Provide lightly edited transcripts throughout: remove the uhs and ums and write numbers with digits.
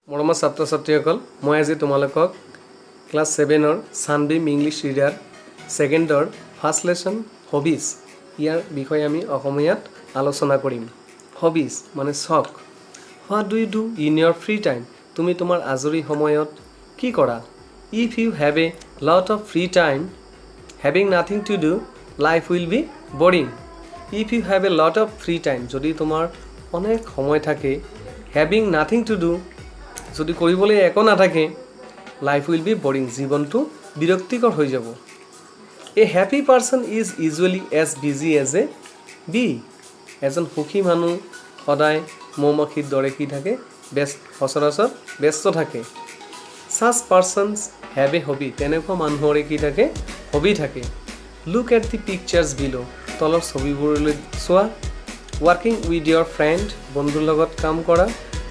মৰমৰ ছাত্ৰ ছাত্ৰীসকল মই আজি তোমালোকক ক্লাছ 7ৰ সানবীম ইংলিছ ৰিডাৰ সেকেন্ডৰ ফাৰ্স্ট লেসন হবিজ ইয়াৰ বিষয়ে আমি অসমীয়াত আলোচনা কৰিম। হবিজ মানে শখ। What do you do in your free time? তুমি তোমাৰ আজৰি সময়ত কি কৰা? If you have a lot of free time, having nothing to do, life will be boring. If you have a lot of free time, যদি তোমাৰ অনেক সময় থাকে, হ্যাভিং নাথিং টু ডু, যদি কৰিবলৈ একো নাথাকে, লাইফ উইল বি বৰিং, জীৱনটো বিৰক্তিকৰ হৈ যাব। A happy person is usually as busy as a bee. এজন সুখী মানুহ সদায় মৌমাখিৰ দৰে কি থাকে, সচৰাচৰ ব্যস্ত থাকে। সাচ পাৰ্চনছ হ্যাভ এ হবি, তেনেকুৱা মানুহৰে কি থাকে, হবি থাকে। লুক এট দি পিকচাৰ্ছ বিলো, তলৰ ছবিবোৰলৈ চোৱা। ৱৰ্কিং উইথ ইয়ৰ ফ্ৰেণ্ড, বন্ধুৰ লগত কাম কৰা।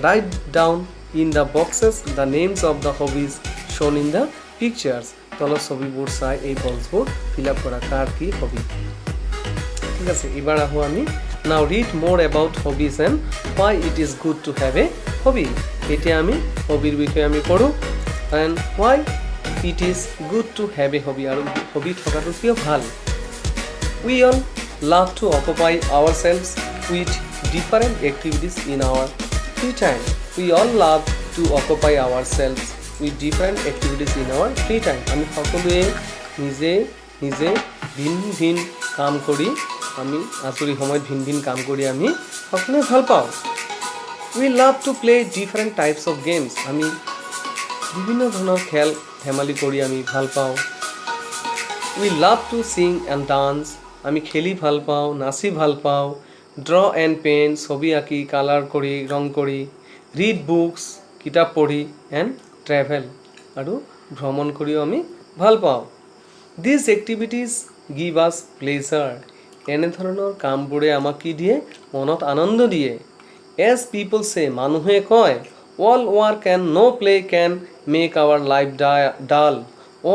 Right down in the boxes the names of the hobbies shown in the pictures, তলৰ ছবিবোৰ চাই এই বক্সবোৰ ফিল আপ কৰা, কাৰ কি হবি। ঠিক আছে, এবাৰ আহোঁ আমি। নাও ৰিড মোৰ about hobbies and why it is good to have a hobby। এতিয়া আমি হবিৰ বিষয়ে আমি পঢ়োঁ and why it is good to have a hobby, আৰু হবি থকাটো কিয় ভাল। We all love to occupy ourselves with different activities in our free time. We all love to occupy ourselves with different activities in our free time. আমি সকলোৱে নিজে নিজে ভিন ভিন কাম কৰি, আমি আজৰি সময়ত ভিন ভিন কাম কৰি আমি সকলোৱে ভাল পাওঁ। We love to play different types of games. আমি বিভিন্ন ধৰণৰ খেল ধেমালি কৰি আমি ভাল পাওঁ। We love to sing and dance. আমি খেলি ভাল পাওঁ, নাচি ভাল পাওঁ। Draw and paint, ছবি আঁকি, কালাৰ কৰি, ৰং কৰি। ৰিড বুকছ, কিতাপ পঢ়ি। এণ্ড ট্ৰেভেল, আৰু ভ্ৰমণ কৰিও আমি ভাল পাওঁ। দিছ এক্টিভিটিজ গিভ আছ প্লেজাৰ, এনেধৰণৰ কামবোৰে আমাক কি দিয়ে, মনত আনন্দ দিয়ে। এজ পিপল চে, মানুহে কয়, all work and no' play can make our life dull.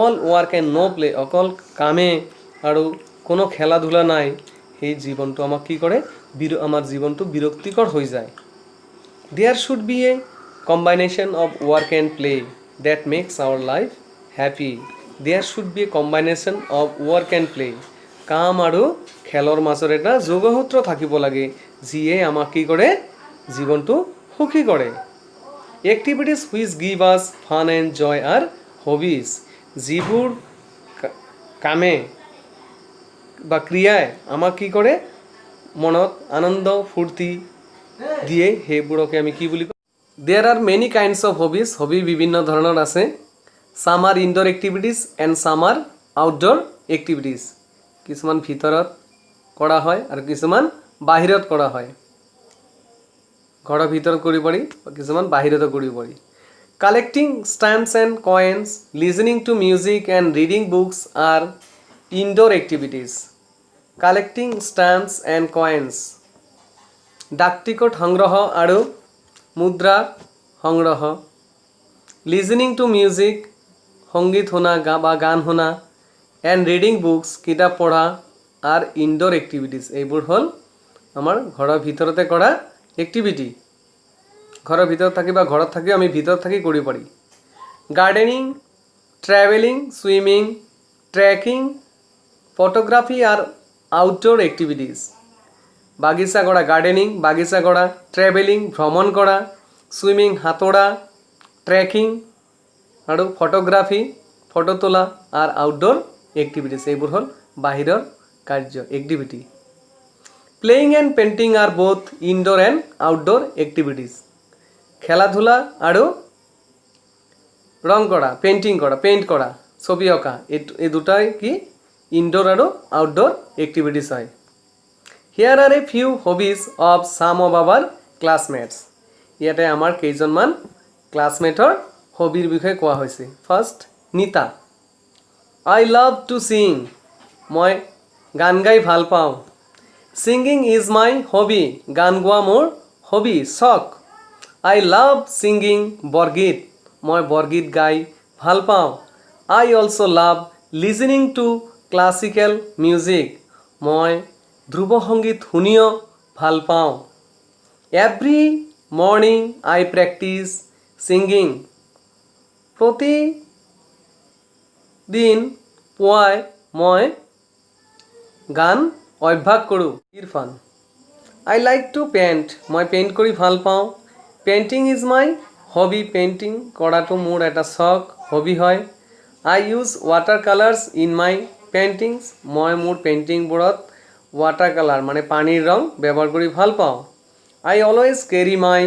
All work and no' play, অকল কামে আৰু কোনো খেলা ধূলা নাই, সেই জীৱনটো আমাক কি কৰে, আমাৰ জীৱনটো বিৰক্তিকৰ হৈ যায়। There should be a combination of work and play that makes our life happy. There should be a combination of work and play. কাম আৰু খেলৰ মাজৰ এটা যোগসূত্ৰ থাকিব লাগে, যিয়ে আমাক কি কৰে, জীৱনটো সুখী কৰে। Activities which give us fun and joy are hobbies. যিবোৰ কামে বা ক্ৰিয়াই আমাক কি কৰে, মনত আনন্দ ফূৰ্তি দিয়ে, সেইবোৰকে আমি কি বুলি কওঁ। There are many kinds of hobbies, hobby বিভিন্ন ধৰণৰ আছে। Some are indoor activities and some are outdoor activities. কিছুমান ভিতৰত কৰা হয় আৰু কিছুমান বাহিৰত কৰা হয়। ঘৰৰ ভিতৰত কৰিব পাৰি, কিছুমান বাহিৰতো কৰিব পাৰি। Collecting stamps and coins, listening to music and reading books are indoor activities. Collecting stamps and coins, ডাক টিকট সংগ্ৰহ আৰু মুদ্ৰা সংগ্ৰহ। লিজনিং টু মিউজিক, সংগীত শুনা বা গান শুনা। এণ্ড ৰিডিং বুকছ, কিতাপ পঢ়া। আৰু ইনডোৰ এক্টিভিটিজ, এইবোৰ হ'ল আমাৰ ঘৰৰ ভিতৰতে কৰা এক্টিভিটি। ঘৰৰ ভিতৰত থাকি বা ঘৰত থাকিও আমি ভিতৰত থাকি কৰিব পাৰি। Gardening, travelling, swimming, trekking, photography আৰু আউটডোৰ এক্টিভিটিজ। বাগিচা কৰা, গাৰ্ডেনিং বাগিচা কৰা। ট্ৰেভেলিং ভ্ৰমণ কৰা। ছুইমিং সাঁতোৰা। ট্ৰেকিং আৰু ফটোগ্ৰাফি ফটো তোলা। আৰু আউটডোৰ এক্টিভিটিজ, এইবোৰ হ'ল বাহিৰৰ কাৰ্য activity. Playing and painting R both indoor and outdoor activities. খেলা ধূলা আৰু ৰং কৰা, পেইণ্টিং কৰা, পেইণ্ট কৰা, ছবি অঁকা, এই দুটাই কি, ইনডোৰ আৰু আউটডোৰ এক্টিভিটিজ হয়। Here are a few hobbies of some of our classmates. ইয়াতে আমাৰ কেইজনমান ক্লাছমেটৰ হবিৰ বিষয়ে কোৱা হৈছে। ফাৰ্ষ্ট, নিতা। I love to sing. মই গান গাই ভাল পাওঁ। Singing is my hobby. গান গোৱা মোৰ হবি, চখ। I love singing বৰগীত। মই বৰগীত গাই ভাল পাওঁ। I also love listening to classical music. মই ধ্ৰুৱ সংগীত শুনিও ভাল পাওঁ। Every morning I practise singing প্ৰতিদিন পুৱাই মই গান অভ্যাস কৰোঁ Irfan I like to paint মই পেইণ্ট কৰি ভাল পাওঁ painting is my hobby painting কৰাটো মোৰ এটা চখ হবি হয় I use water colours in my paintings মই মোৰ পেইণ্টিংবোৰত ৱাটাৰ কালাৰ মানে পানীৰ ৰং ব্যৱহাৰ কৰি ভাল পাওঁ I always carry my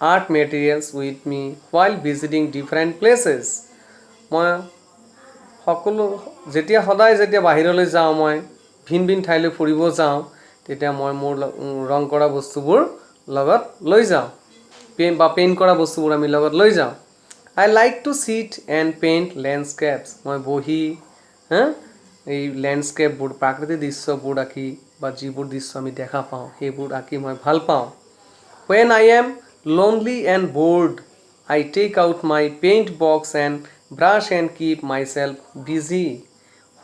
art materials with me while visiting different places মই সকলো সদায় যেতিয়া বাহিৰলৈ যাওঁ মই ভিন ভিন ঠাইলৈ ফুৰিব যাওঁ তেতিয়া মই মোৰ ৰং কৰা বস্তুবোৰ লগত লৈ যাওঁ পেইণ্ট কৰা বস্তুবোৰ আমি লগত লৈ যাওঁ I like to sit and paint landscapes মই বহি এই লেণ্ডস্কেপবোৰ প্ৰাকৃতিক দৃশ্যবোৰ আঁকি বা যিবোৰ দৃশ্য আমি দেখা পাওঁ সেইবোৰ আঁকি মই ভাল পাওঁ when I am lonely and bored I take out my paint box and brush and keep myself busy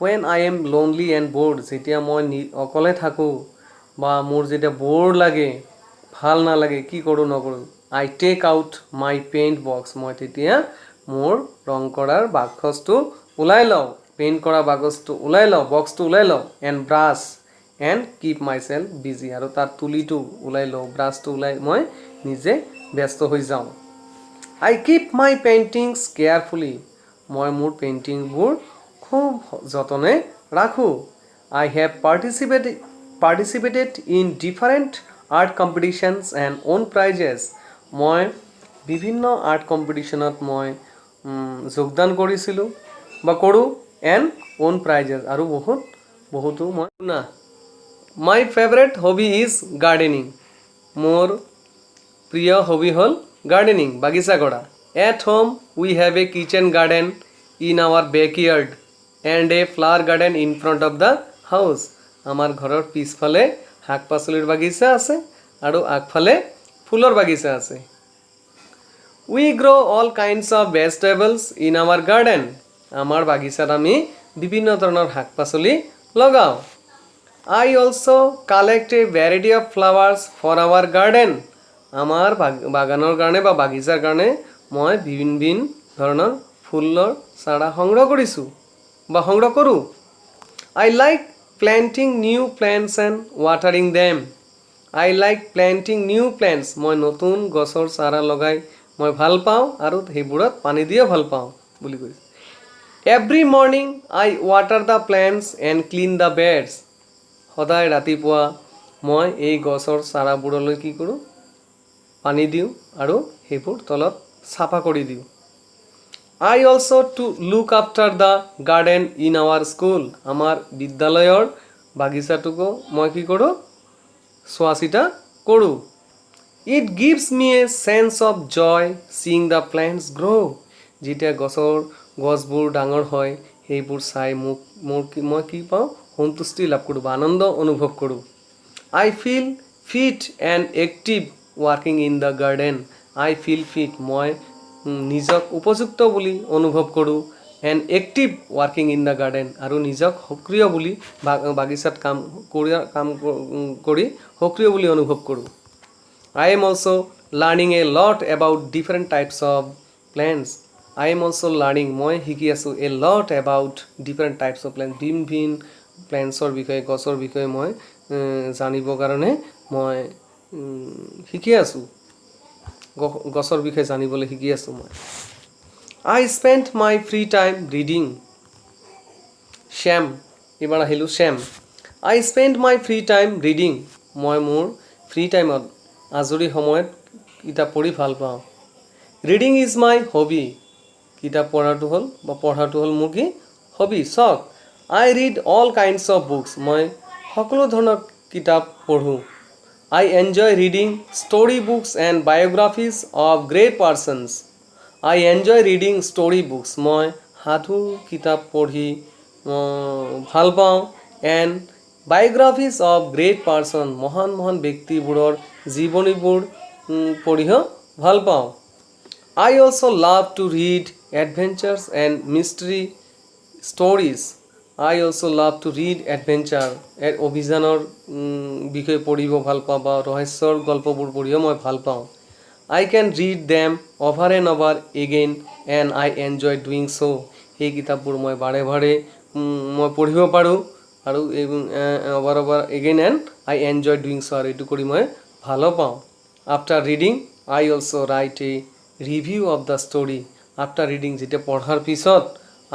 when I am lonely and bored যেতিয়া মই অকলে থাকোঁ বা মোৰ যেতিয়া ব'ৰ লাগে ভাল নালাগে কি কৰোঁ নকৰোঁ I take out my paint box মই তেতিয়া মোৰ ৰং কৰাৰ বাকচটো ওলাই লওঁ পেইণ্ট কৰা বাকচটো ওলাই লওঁ বক্সটো ওলাই লওঁ and brush and keep my self busy আৰু তাৰ তুলিটো ওলাই লওঁ ব্ৰাছটো ওলাই মই নিজে ব্যস্ত হৈ যাওঁ I keep my paintings carefully মই মোৰ পেইণ্টিংবোৰ খুব যতনে ৰাখোঁ I have participated in different art competitions and won prizes মই বিভিন্ন আৰ্ট কম্পিটিশ্যনত মই যোগদান কৰিছিলোঁ বা কৰোঁ এণ্ড অ'ন প্ৰাইজেছ আৰু বহুতো মই শুনা my favourite hobby is gardening মোৰ প্ৰিয় হবি হ'ল গাৰ্ডেনিং বাগিচা কৰা at home we have a kitchen garden in our backyard and a flower garden in front of the house আমাৰ ঘৰৰ পিছফালে শাক পাচলিৰ বাগিচা আছে আৰু আগফালে ফুলৰ বাগিচা আছে we grow' all kinds of vegetables in our garden আমাৰ বাগিচাত আমি বিভিন্ন ধৰণৰ শাক পাচলি লগাওঁ I also collect a variety of flowers for our garden. আমাৰ বাগানৰ কাৰণে বা বাগিচাৰ কাৰণে মই ভিন ধৰণৰ ফুলৰ চাৰা সংগ্ৰহ কৰিছোঁ বা সংগ্ৰহ কৰোঁ I like planting new plants and watering them. I like planting new plants. মই নতুন গছৰ চাৰা লগাই মই ভাল পাওঁ আৰু সেইবোৰত পানী দিয়ে ভাল পাওঁ বুলি কৈছোঁ Every morning I water the plants and clean the beds. সদায় ৰাতিপুৱা মই এই গছৰ চাৰাবোৰলৈ কি কৰোঁ পানী দিওঁ আৰু সেইবোৰ তলত চাফা কৰি দিওঁ I also to look after the garden in our school আমাৰ বিদ্যালয়ৰ বাগিচাটোকো মই কি কৰোঁ চোৱা চিতা কৰোঁ It gives me a sense of joy seeing the plants grow যেতিয়া গছবোৰ ডাঙৰ হয় সেইবোৰ চাই মই কি পাওঁ সন্তুষ্টি লাভ কৰোঁ বা আনন্দ অনুভৱ কৰোঁ I feel fit and active working in the garden I feel fit মই নিজক উপযুক্ত বুলি অনুভৱ কৰোঁ and active working in the garden আৰু নিজক সক্ৰিয় বুলি বাগিচাত কাম কৰি সক্ৰিয় বুলি অনুভৱ কৰোঁ I am also learning a lot about different types of plants I am also learning মই শিকি আছোঁ a lot about different types of plants ভিন প্লেণ্টছৰ বিষয়ে গছৰ বিষয়ে মই জানিবৰ কাৰণে মই শিকি আছোঁ গছৰ বিষয়ে জানিবলৈ শিকি আছোঁ মই I spent my free time reading Shyam এবাৰ আহিলোঁ Shyam I spent my free time reading মই মোৰ ফ্ৰী টাইমত আজৰি সময়ত কিতাপ পঢ়ি ভাল পাওঁ ৰিডিং ইজ মাই হবি কিতাপ পঢ়াটো হ'ল মোৰ কি হবি চখ I read all kinds of books মই সকলো ধৰণৰ কিতাপ পঢ়োঁ I enjoy reading story books and biographies of great persons I enjoy reading story books মই সাধু কিতাপ পঢ়ি ভাল পাওঁ and biographies of great person মহান ব্যক্তিবোৰৰ জীৱনীবোৰ পঢ়িও ভাল পাওঁ I also love to read adventures and mystery stories I also love to read adventure অভিযানৰ বিষয়ে পঢ়িব ভাল পাওঁ বা ৰহস্যৰ গল্পবোৰ পঢ়িও মই ভাল পাওঁ I can read them over and over again and I enjoy doing so. এই কিতাপবোৰ মই বাৰে বাৰে মই পঢ়িব পাৰোঁ আৰু over over again and I enjoy doing so আৰু এইটো কৰি মই ভালো পাওঁ. After reading I also write a review of the story. After reading যেতিয়া পঢ়াৰ পিছত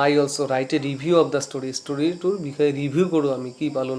I also write a review of the story. ষ্টৰিটোৰ বিষয়ে ৰিভিউ কৰোঁ আমি কি পালোঁ না